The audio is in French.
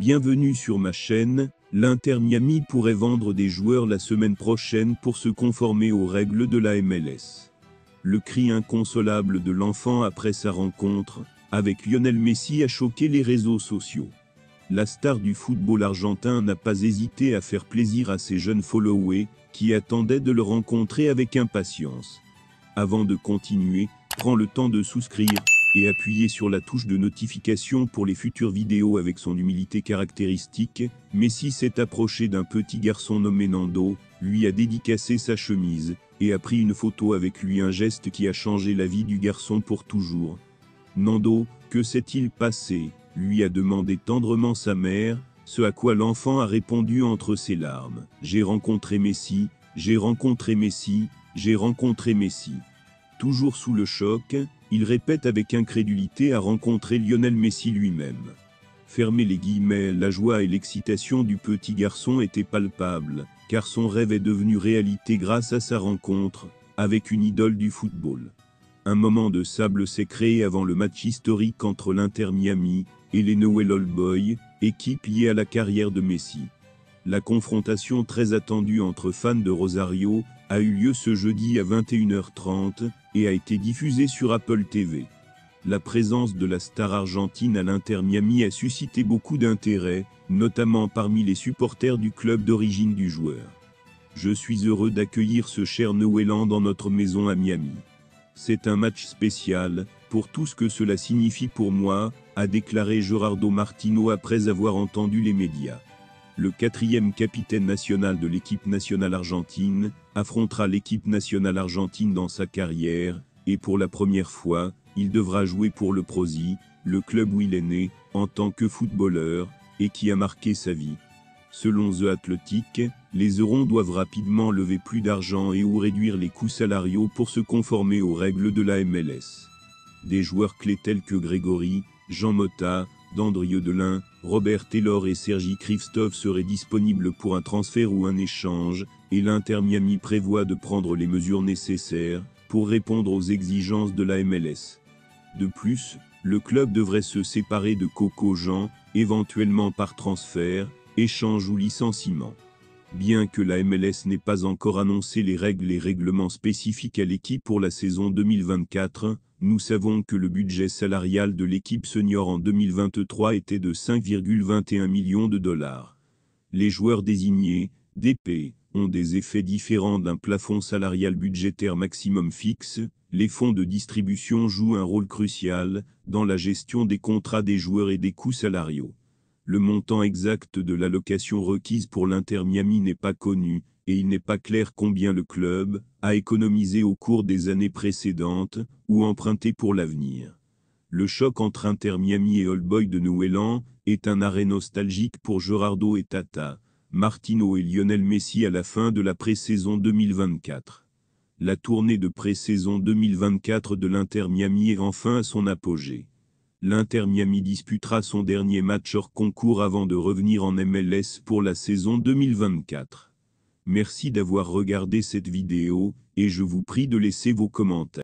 Bienvenue sur ma chaîne. L'Inter Miami pourrait vendre des joueurs la semaine prochaine pour se conformer aux règles de la MLS. Le cri inconsolable de l'enfant après sa rencontre avec Lionel Messi a choqué les réseaux sociaux. La star du football argentin n'a pas hésité à faire plaisir à ses jeunes followers qui attendaient de le rencontrer avec impatience. Avant de continuer, prends le temps de souscrire et appuyer sur la touche de notification pour les futures vidéos. Avec son humilité caractéristique, Messi s'est approché d'un petit garçon nommé Nando, lui a dédicacé sa chemise, et a pris une photo avec lui, un geste qui a changé la vie du garçon pour toujours. Nando, que s'est-il passé? Lui a demandé tendrement sa mère, ce à quoi l'enfant a répondu entre ses larmes. J'ai rencontré Messi, j'ai rencontré Messi, j'ai rencontré Messi. Toujours sous le choc, il répète avec incrédulité: a rencontré Lionel Messi lui-même. Fermez les guillemets, la joie et l'excitation du petit garçon étaient palpables, car son rêve est devenu réalité grâce à sa rencontre avec une idole du football. Un moment de sable s'est créé avant le match historique entre l'Inter Miami et les Newell's Old Boys, équipe liée à la carrière de Messi. La confrontation très attendue entre fans de Rosario a eu lieu ce jeudi à 21h30 et a été diffusée sur Apple TV. La présence de la star argentine à l'Inter Miami a suscité beaucoup d'intérêt, notamment parmi les supporters du club d'origine du joueur. Je suis heureux d'accueillir ce cher Newellan dans notre maison à Miami. C'est un match spécial, pour tout ce que cela signifie pour moi, a déclaré Gerardo Martino après avoir entendu les médias. Le 4e capitaine national de l'équipe nationale argentine affrontera l'équipe nationale argentine dans sa carrière, et pour la première fois, il devra jouer pour le Prosi, le club où il est né, en tant que footballeur, et qui a marqué sa vie. Selon The Athletic, les Eurons doivent rapidement lever plus d'argent et ou réduire les coûts salariaux pour se conformer aux règles de la MLS. Des joueurs clés tels que Grégory, Jean Mota, Dandrieux Delin, Robert Taylor et Sergi Krivstov seraient disponibles pour un transfert ou un échange, et l'Inter Miami prévoit de prendre les mesures nécessaires pour répondre aux exigences de la MLS. De plus, le club devrait se séparer de Coco Jean, éventuellement par transfert, échange ou licenciement. Bien que la MLS n'ait pas encore annoncé les règles et règlements spécifiques à l'équipe pour la saison 2024, nous savons que le budget salarial de l'équipe senior en 2023 était de 5,21 millions de dollars. Les joueurs désignés, DP, ont des effets différents d'un plafond salarial budgétaire maximum fixe. Les fonds de distribution jouent un rôle crucial dans la gestion des contrats des joueurs et des coûts salariaux. Le montant exact de l'allocation requise pour l'Inter Miami n'est pas connu, et il n'est pas clair combien le club a économisé au cours des années précédentes, ou emprunté pour l'avenir. Le choc entre Inter Miami et Old Boys de Newellan est un arrêt nostalgique pour Gerardo et Tata Martino et Lionel Messi à la fin de la pré-saison 2024. La tournée de pré-saison 2024 de l'Inter Miami est enfin à son apogée. L'Inter Miami disputera son dernier match hors concours avant de revenir en MLS pour la saison 2024. Merci d'avoir regardé cette vidéo, et je vous prie de laisser vos commentaires.